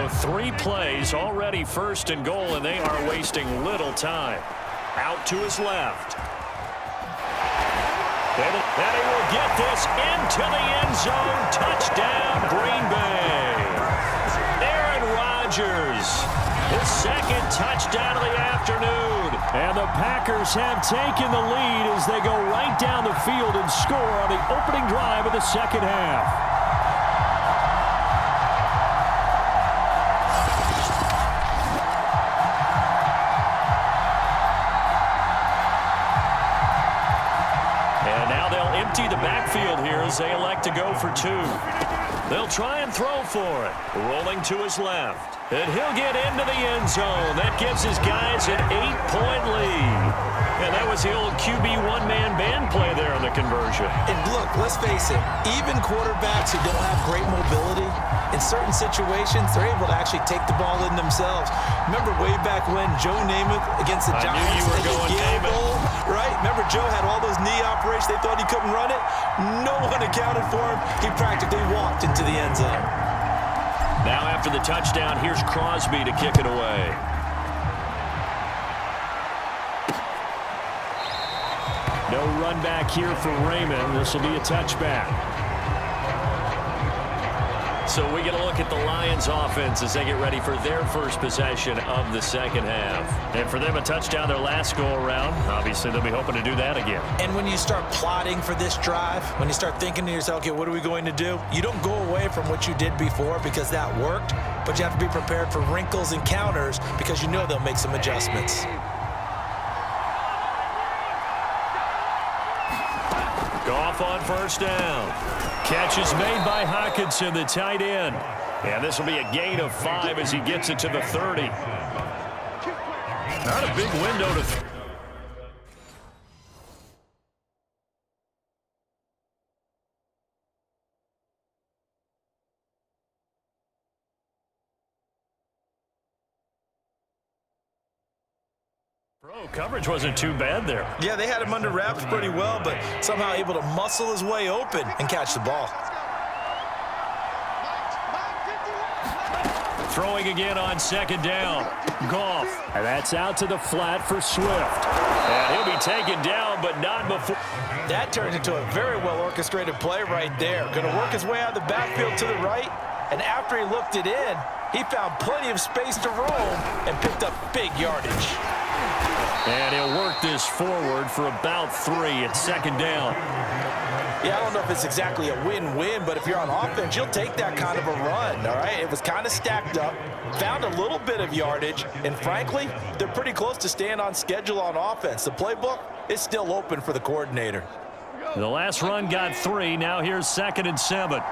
So 3 plays, already first and goal, and they are wasting little time. Out to his left. And he will get this into the end zone. Touchdown, Green Bay. Aaron Rodgers, his second touchdown of the afternoon. And the Packers have taken the lead as they go right down the field and score on the opening drive of the second half. The backfield here as they elect to go for 2. They'll try and throw for it. Rolling to his left. And he'll get into the end zone. That gives his guys an 8-point lead. And that was the old QB one-man band play there on the conversion. And look, let's face it, even quarterbacks who don't have great mobility, in certain situations, they're able to actually take the ball in themselves. Remember way back when Joe Namath against the Giants knew you were going Namath. Right? Remember Joe had all those knee operations. They thought he couldn't run it. No one accounted for him. He practically walked into the end zone. Now after the touchdown, here's Crosby to kick it away. No run back here for Raymond. This will be a touchback. So we get a look at the Lions offense as they get ready for their first possession of the second half. And for them, a touchdown their last go-around. Obviously, they'll be hoping to do that again. And when you start plotting for this drive, when you start thinking to yourself, okay, what are we going to do? You don't go away from what you did before because that worked, but you have to be prepared for wrinkles and counters because you know they'll make some adjustments. Goff on first down. Catch is made by Hockenson, the tight end. And this will be a gain of 5 as he gets it to the 30. Not a big window to coverage wasn't too bad there. Yeah, they had him under wraps pretty well, but somehow able to muscle his way open and catch the ball. Throwing again on second down. Goff. And that's out to the flat for Swift. And he'll be taken down, but not before. That turned into a very well-orchestrated play right there. Going to work his way out of the backfield to the right, and after he looked it in, he found plenty of space to roam and picked up big yardage. And he'll work this forward for about 3 at second down. Yeah, I don't know if it's exactly a win-win, but if you're on offense, you'll take that kind of a run, all right? It was kind of stacked up, found a little bit of yardage, and frankly, they're pretty close to staying on schedule on offense. The playbook is still open for the coordinator. The last run got 3. Now here's 2nd and 7.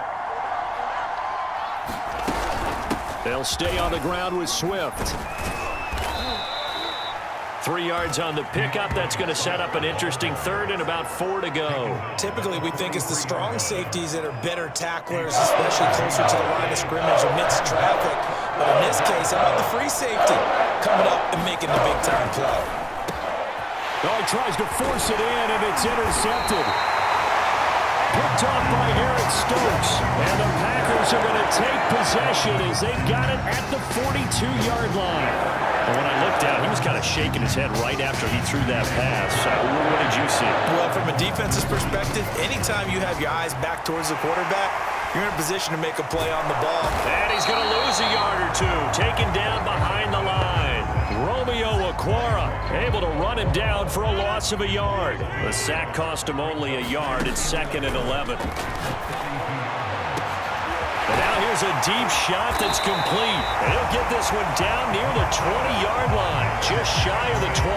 They'll stay on the ground with Swift. 3 yards on the pickup. That's going to set up an interesting 3rd and about 4 to go. Typically, we think it's the strong safeties that are better tacklers, especially closer to the line of scrimmage amidst traffic. But in this case, how about the free safety coming up and making the big-time play? Oh, he tries to force it in, and it's intercepted. Picked off by Eric Stokes. And the Packers are going to take possession as they've got it at the 42-yard line. And when I looked out, he was kind of shaking his head right after he threw that pass. What did you see? Well, from a defense's perspective, anytime you have your eyes back towards the quarterback, you're in a position to make a play on the ball. And he's going to lose a yard or 2, taken down behind the line. Romeo Okwara able to run him down for a loss of a yard. The sack cost him only a yard. It's 2nd and 11. And now here's a deep shot that's complete. And he'll get this one down near the 20-yard line, just shy of the 20.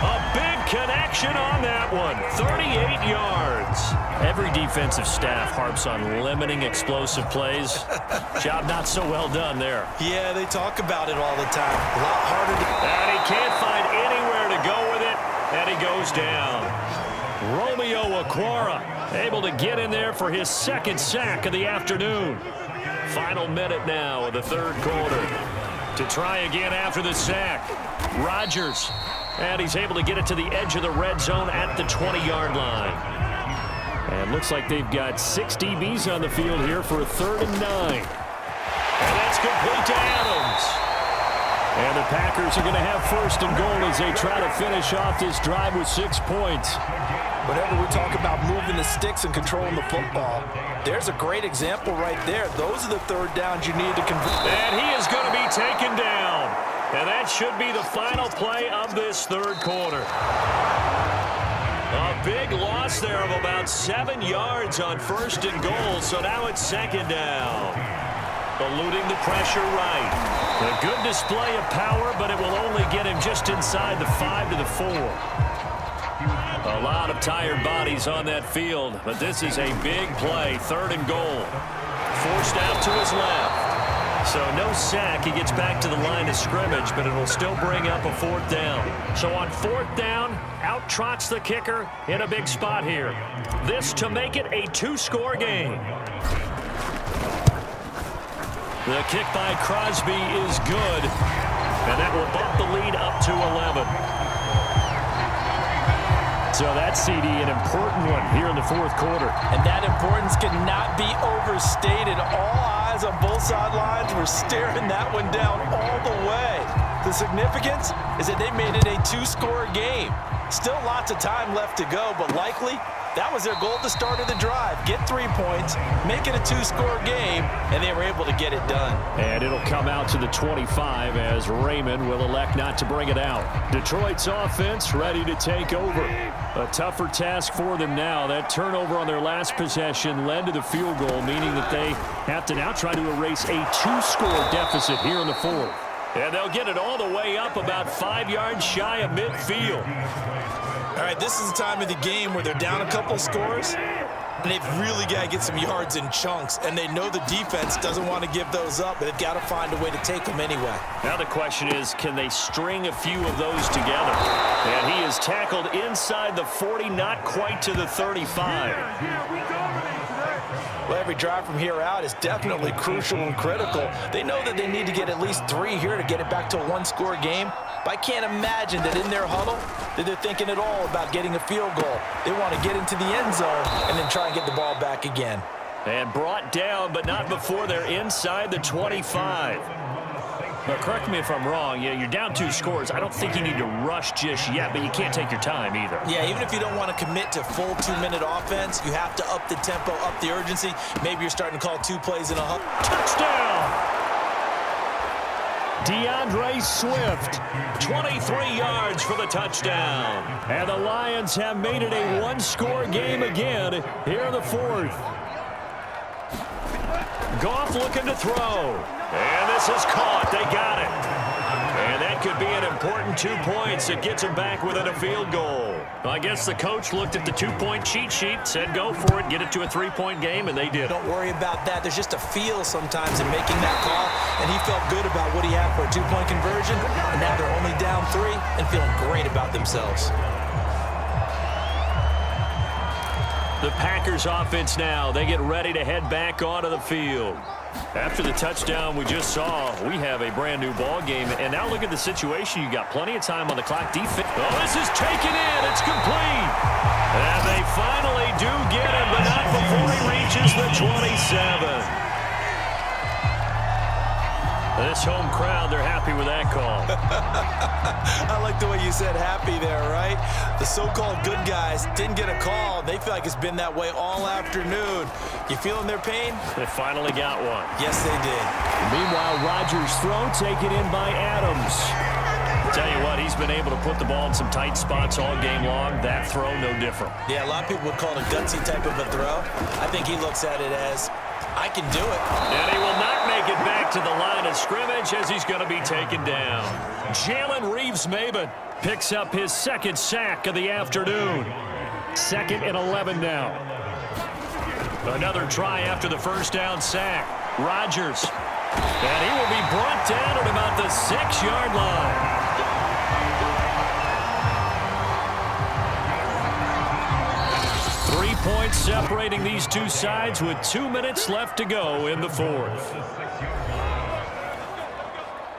A big connection on that one, 38 yards. Every defensive staff harps on limiting explosive plays. Job not so well done there. Yeah, they talk about it all the time. A lot harder to... And he can't find anywhere to go with it, and he goes down. Romeo Okwara able to get in there for his 2nd sack of the afternoon. Final minute now of the 3rd quarter. To try again after the sack. Rodgers. And he's able to get it to the edge of the red zone at the 20-yard line. And looks like they've got 6 DBs on the field here for a 3rd and 9. And that's complete to Adams. And the Packers are going to have first and goal as they try to finish off this drive with 6 points. Whenever we talk about moving the sticks and controlling the football, there's a great example right there. Those are the third downs you need to convert. And he is going to be taken down. And that should be the final play of this third quarter. A big loss there of about 7 yards on first and goal, so now it's second down. Eluding the pressure right. A good display of power, but it will only get him just inside the 5 to the 4. A lot of tired bodies on that field, but this is a big play, third and goal. Forced out to his left. So no sack. He gets back to the line of scrimmage, but it'll still bring up a fourth down. So on fourth down, out trots the kicker in a big spot here. This to make it a 2-score game. The kick by Crosby is good, and that will bump the lead up to 11. So that CD, an important one here in the fourth quarter. And that importance cannot be overstated. All eyes on both sidelines were staring that one down all the way. The significance is that they made it a 2-score game. Still lots of time left to go, but likely that was their goal at the start of the drive. Get 3 points, make it a 2-score game, and they were able to get it done. And it'll come out to the 25 as Raymond will elect not to bring it out. Detroit's offense ready to take over. A tougher task for them now. That turnover on their last possession led to the field goal, meaning that they have to now try to erase a 2-score deficit here in the fourth. And they'll get it all the way up about 5 yards shy of midfield. All right, this is the time of the game where they're down a couple scores, and they've really got to get some yards in chunks, and they know the defense doesn't want to give those up, but they've got to find a way to take them anyway. Now the question is, can they string a few of those together? And he is tackled inside the 40, not quite to the 35. Well, every drive from here out is definitely crucial and critical. They know that they need to get at least 3 here to get it back to a 1-score game. But I can't imagine that in their huddle that they're thinking at all about getting a field goal. They want to get into the end zone and then try and get the ball back again. And brought down, but not before they're inside the 25. Now, correct me if I'm wrong. Yeah, you're down 2 scores. I don't think you need to rush just yet, but you can't take your time either. Yeah, even if you don't want to commit to full 2-minute offense, you have to up the tempo, up the urgency. Maybe you're starting to call 2 plays in a huddle. Touchdown! DeAndre Swift, 23 yards for the touchdown. And the Lions have made it a 1-score game again here in the fourth. Goff looking to throw. And this is caught. They got it. And that could be an important 2 points. It gets them back within a field goal. Well, I guess the coach looked at the 2-point cheat sheet, said go for it, get it to a 3-point game, and they did. Don't worry about that. There's just a feel sometimes in making that call, and he felt good about what he had for a 2-point conversion, and now they're only down 3 and feeling great about themselves. The Packers offense now, they get ready to head back onto the field. After the touchdown we just saw, we have a brand new ball game. And now look at the situation. You got plenty of time on the clock. Defense. Oh, this is taken in. It's complete. And they finally do get him, but not before he reaches the 27. This home crowd, they're happy with that call. I like the way you said happy there, right? The so-called good guys didn't get a call. They feel like it's been that way all afternoon. You feeling their pain? They finally got one. Yes, they did. Meanwhile, Rodgers' throw taken in by Adams. Tell you what, he's been able to put the ball in some tight spots all game long. That throw, no different. Yeah, a lot of people would call it a gutsy type of a throw. I think he looks at it as, I can do it. And he will not make it back to the line of scrimmage as he's going to be taken down. Jalen Reeves-Maybin picks up his 2nd sack of the afternoon. 2nd and 11 now. Another try after the first down sack. Rodgers. And he will be brought down at about the 6-yard line. Points separating these two sides with 2 minutes left to go in the fourth.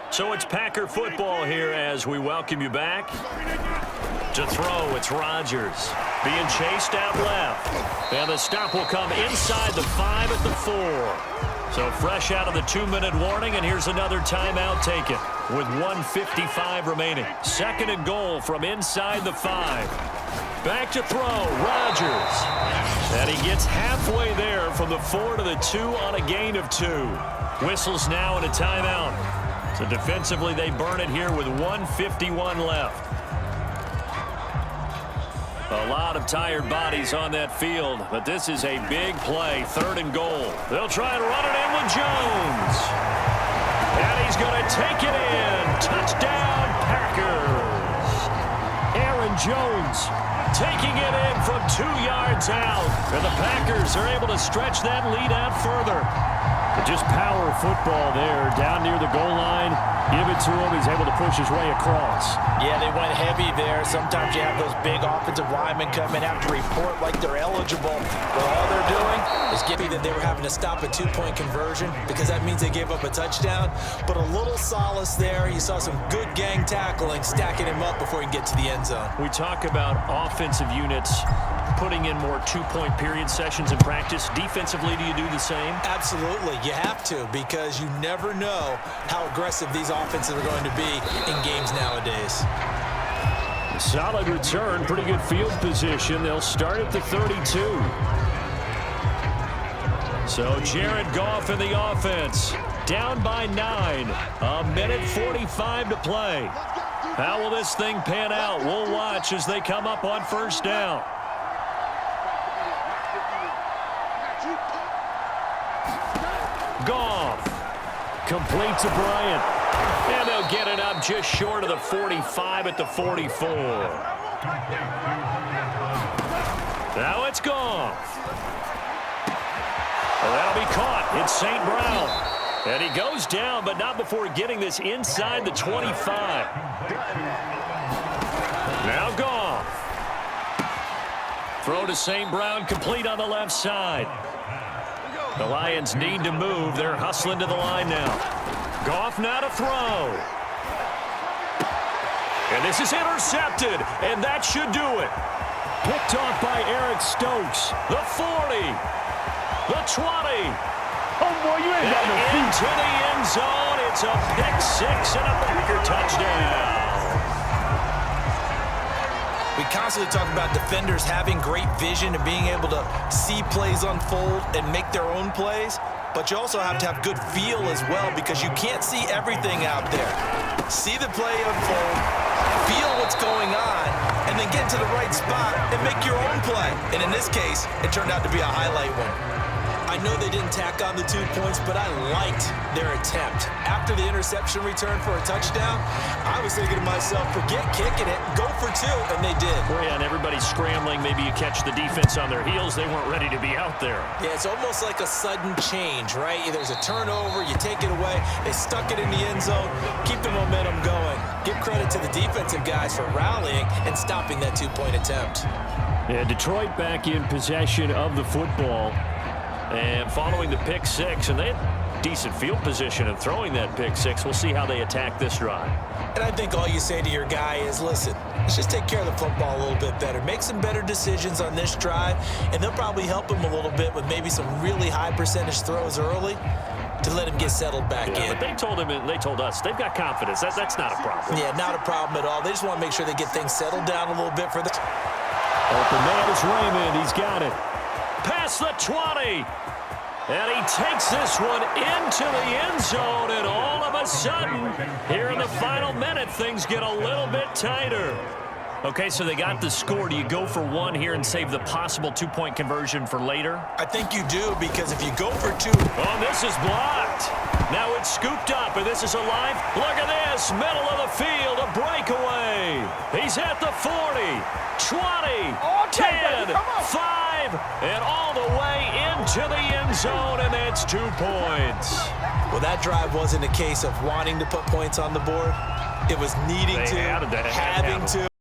So it's Packer football here as we welcome you back. To throw, it's Rodgers. Being chased out left. And the stop will come inside the 5 at the 4. So fresh out of the 2-minute warning, and here's another timeout taken with 1:55 remaining. 2nd and goal from inside the 5. Back to throw, Rodgers. And he gets halfway there from the 4 to the 2 on a gain of 2. Whistles now and a timeout. So defensively, they burn it here with 1:51 left. A lot of tired bodies on that field, but this is a big play, 3rd and goal. They'll try and run it in with Jones. And he's going to take it in. Touchdown, Packers. Aaron Jones taking it in from 2 yards out. And the Packers are able to stretch that lead out further. But just power football there, down near the goal line. Give it to him. He's able to push his way across. Yeah, they went heavy there. Sometimes you have those big offensive linemen come in, have to report like they're eligible. But all they're doing is giving that they were having to stop a 2-point conversion because that means they gave up a touchdown. But a little solace there. You saw some good gang tackling, stacking him up before he can get to the end zone. We talk about offensive units putting in more 2-point period sessions in practice. Defensively, do you do the same? Absolutely. You have to, because you never know how aggressive these offenses are going to be in games nowadays. Solid return, pretty good field position. They'll start at the 32. So Jared Goff in the offense, down by 9. 1:45 to play. How will this thing pan out? We'll watch as they come up on 1st down. Goff complete to Bryant. And they'll get it up just short of the 45 at the 44. Now it's Goff. Well, that'll be caught. It's St. Brown. And he goes down, but not before getting this inside the 25. Now Goff. Throw to St. Brown, complete on the left side. The Lions need to move. They're hustling to the line now. Goff now to throw. And this is intercepted, and that should do it. Picked off by Eric Stokes. The 40. The 20. Oh, boy, you ain't got no feet. Into the end zone. It's a pick 6 and a Packer touchdown. We constantly talk about defenders having great vision and being able to see plays unfold and make their own plays, but you also have to have good feel as well because you can't see everything out there. See the play unfold, feel what's going on, and then get to the right spot and make your own play. And in this case, it turned out to be a highlight one. I know they didn't tack on the 2 points, but I liked their attempt. After the interception return for a touchdown, I was thinking to myself, forget kicking it, go for 2, and they did. Boy, and everybody's scrambling. Maybe you catch the defense on their heels. They weren't ready to be out there. Yeah, it's almost like a sudden change, right? There's a turnover, you take it away, they stuck it in the end zone, keep the momentum going. Give credit to the defensive guys for rallying and stopping that 2-point attempt. Yeah, Detroit back in possession of the football. And following the pick 6, and they had decent field position of throwing that pick 6. We'll see how they attack this drive. And I think all you say to your guy is, listen, let's just take care of the football a little bit better. Make some better decisions on this drive, and they'll probably help him a little bit with maybe some really high percentage throws early to let him get settled back in. But they told him, and they told us, they've got confidence. That's not a problem. Yeah, not a problem at all. They just want to make sure they get things settled down a little bit for the... Open man is Raymond. He's got it. Past the 20. And he takes this one into the end zone, and all of a sudden, here in the final minute, things get a little bit tighter. Okay, so they got the score. Do you go for 1 here and save the possible 2-point conversion for later? I think you do, because if you go for 2... Oh, this is blocked. Now it's scooped up, and this is alive. Look at this, middle of the field, a breakaway. He's at the 40, 20, 10, 5, and all the way into the end zone, and it's 2 points. Well, that drive wasn't a case of wanting to put points on the board. It was needing to, having to.